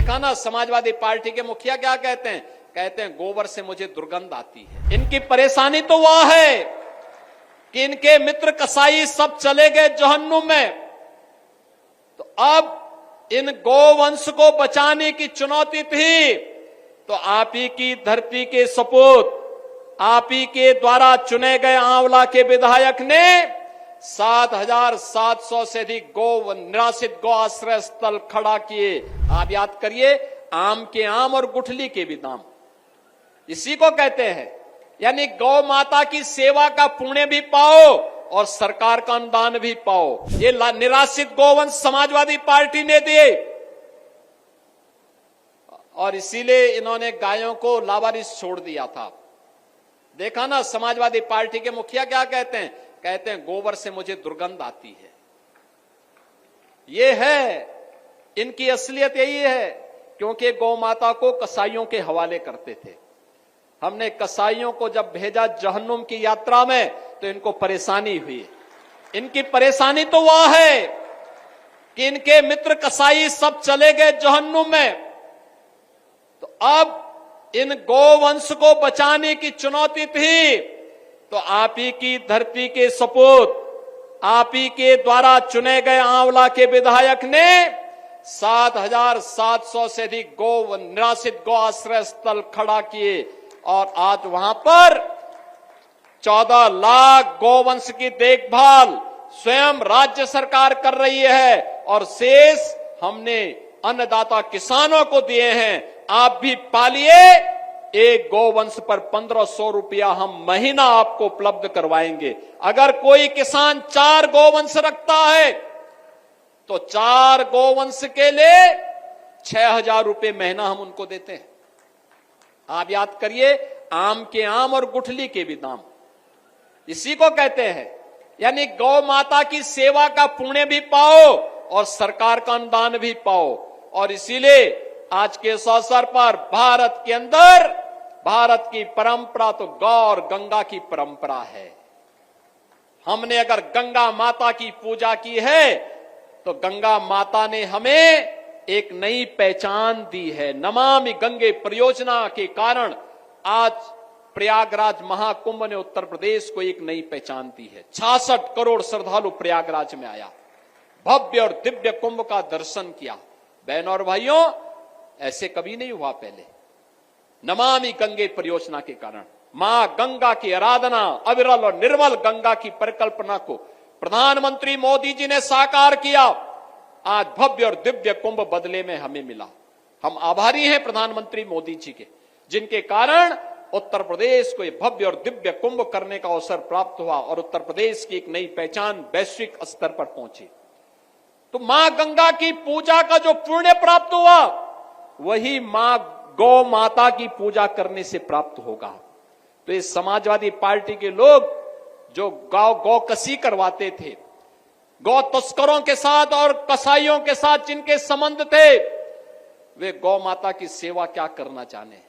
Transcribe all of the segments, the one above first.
देखा ना समाजवादी पार्टी के मुखिया क्या कहते हैं? कहते हैं गोबर से मुझे दुर्गंध आती है। इनकी परेशानी तो वह है कि इनके मित्र कसाई सब चले गए जहन्नुम में, तो अब इन गोवंश को बचाने की चुनौती थी, तो आप ही की धरती के सपूत, आप ही के द्वारा चुने गए आंवला के विधायक ने 7,700 से अधिक निराश्रित गौ आश्रय स्थल खड़ा किए। आप याद करिए, आम के आम और गुठली के भी दाम, इसी को कहते हैं। यानी गौ माता की सेवा का पुण्य भी पाओ और सरकार का अनुदान भी पाओ। ये निराश्रित गोवंश समाजवादी पार्टी ने दिए और इसीलिए इन्होंने गायों को लावारिस छोड़ दिया था। देखा ना समाजवादी पार्टी के मुखिया क्या कहते हैं? कहते हैं गोबर से मुझे दुर्गंध आती है। ये है इनकी असलियत, यही है, क्योंकि गौ माता को कसाईयों के हवाले करते थे। हमने कसाईयों को जब भेजा जहन्नुम की यात्रा में तो इनको परेशानी हुई। इनकी परेशानी तो वह है कि इनके मित्र कसाई सब चले गए जहन्नुम में, तो अब इन गोवंश को बचाने की चुनौती थी, तो आप ही की धरती के सपूत, आप ही के द्वारा चुने गए आंवला के विधायक ने 7,700 से अधिक निराश्रित गौ आश्रय स्थल खड़ा किए और आज वहां पर 14 लाख गोवंश की देखभाल स्वयं राज्य सरकार कर रही है और शेष हमने अन्नदाता किसानों को दिए हैं। आप भी पालिए, एक गोवंश पर 1,500 रुपया हम महीना आपको उपलब्ध करवाएंगे। अगर कोई किसान 4 गोवंश रखता है तो 4 गोवंश के लिए 6,000 रुपये महीना हम उनको देते हैं। आप याद करिए, आम के आम और गुठली के भी दाम, इसी को कहते हैं। यानी गौ माता की सेवा का पुण्य भी पाओ और सरकार का अनुदान भी पाओ। और इसीलिए आज के इस अवसर पर भारत के अंदर, भारत की परंपरा तो गौ और गंगा की परंपरा है। हमने अगर गंगा माता की पूजा की है तो गंगा माता ने हमें एक नई पहचान दी है। नमामि गंगे परियोजना के कारण आज प्रयागराज महाकुंभ ने उत्तर प्रदेश को एक नई पहचान दी है। 66 करोड़ श्रद्धालु प्रयागराज में आया, भव्य और दिव्य कुंभ का दर्शन किया। बहनों और भाइयों, ऐसे कभी नहीं हुआ पहले। नमामि गंगे परियोजना के कारण मां गंगा की आराधना, अविरल और निर्मल गंगा की परिकल्पना को प्रधानमंत्री मोदी जी ने साकार किया। आज भव्य और दिव्य कुंभ बदले में हमें मिला। हम आभारी हैं प्रधानमंत्री मोदी जी के, जिनके कारण उत्तर प्रदेश को यह भव्य और दिव्य कुंभ करने का अवसर प्राप्त हुआ और उत्तर प्रदेश की एक नई पहचान वैश्विक स्तर पर पहुंची। तो मां गंगा की पूजा का जो पुण्य प्राप्त हुआ, वही मां गौ माता की पूजा करने से प्राप्त होगा। तो इस समाजवादी पार्टी के लोग जो गौ कसी करवाते थे, गौ तस्करों के साथ और कसाईयों के साथ जिनके संबंध थे, वे गौ माता की सेवा क्या करना चाहते हैं?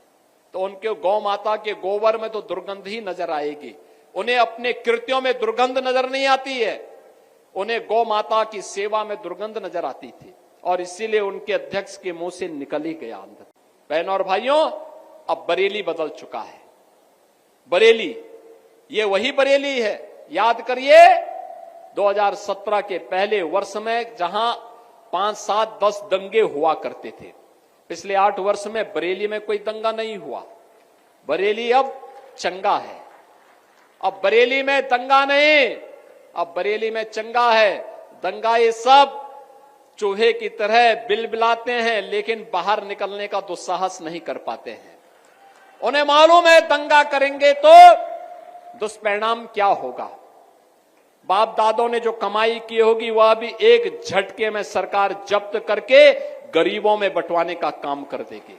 तो उनके गौ माता के गोबर में तो दुर्गंध ही नजर आएगी। उन्हें अपने कृत्यों में दुर्गंध नजर नहीं आती है, उन्हें गौ माता की सेवा में दुर्गंध नजर आती थी और इसीलिए उनके अध्यक्ष के मुंह से निकल ही गया अंदर। बहनों और भाइयों, अब बरेली बदल चुका है। बरेली, ये वही बरेली है। याद करिए, 2017 के पहले वर्ष में जहां 5, 7, 10 दंगे हुआ करते थे, पिछले 8 वर्ष में बरेली में कोई दंगा नहीं हुआ। बरेली अब चंगा है। अब बरेली में दंगा नहीं, अब बरेली में चंगा है। दंगा ये सब चूहे की तरह बिलबिलाते हैं, लेकिन बाहर निकलने का दुस्साहस नहीं कर पाते हैं। उन्हें मालूम है दंगा करेंगे तो दुष्परिणाम क्या होगा। बाप दादों ने जो कमाई की होगी वह भी एक झटके में सरकार जब्त करके गरीबों में बंटवाने का काम कर देगी।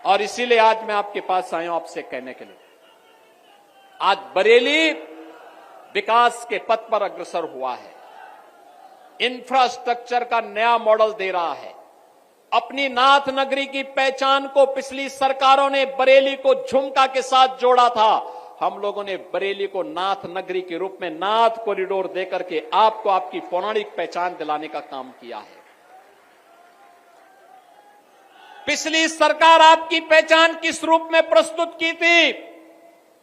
और इसीलिए आज मैं आपके पास आया हूं आपसे कहने के लिए, आज बरेली विकास के पथ पर अग्रसर हुआ है, इंफ्रास्ट्रक्चर का नया मॉडल दे रहा है। अपनी नाथ नगरी की पहचान को पिछली सरकारों ने बरेली को झुमका के साथ जोड़ा था। हम लोगों ने बरेली को नाथ नगरी के रूप में नाथ कॉरिडोर देकर के आपको आपकी पौराणिक पहचान दिलाने का काम किया है। पिछली सरकार आपकी पहचान किस रूप में प्रस्तुत की थी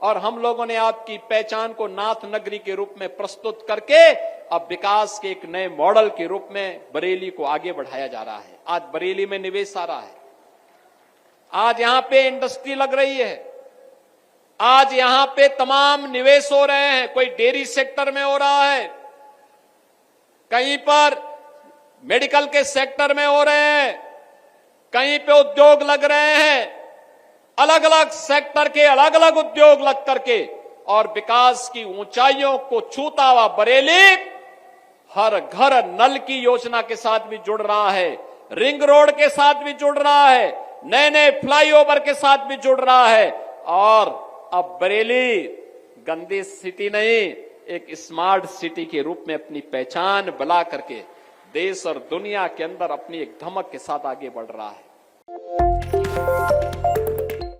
और हम लोगों ने आपकी पहचान को नाथ नगरी के रूप में प्रस्तुत करके अब विकास के एक नए मॉडल के रूप में बरेली को आगे बढ़ाया जा रहा है। आज बरेली में निवेश आ रहा है, आज यहां पे इंडस्ट्री लग रही है, आज यहां पे तमाम निवेश हो रहे हैं। कोई डेयरी सेक्टर में हो रहा है, कहीं पर मेडिकल के सेक्टर में हो रहे हैं, कहीं पे उद्योग लग रहे हैं, अलग अलग सेक्टर के अलग अलग उद्योग लग करके और विकास की ऊंचाइयों को छूता हुआ बरेली हर घर नल की योजना के साथ भी जुड़ रहा है, रिंग रोड के साथ भी जुड़ रहा है, नए नए फ्लाईओवर के साथ भी जुड़ रहा है और अब बरेली गंदी सिटी नहीं, एक स्मार्ट सिटी के रूप में अपनी पहचान बना करके देश और दुनिया के अंदर अपनी एक धमक के साथ आगे बढ़ रहा है।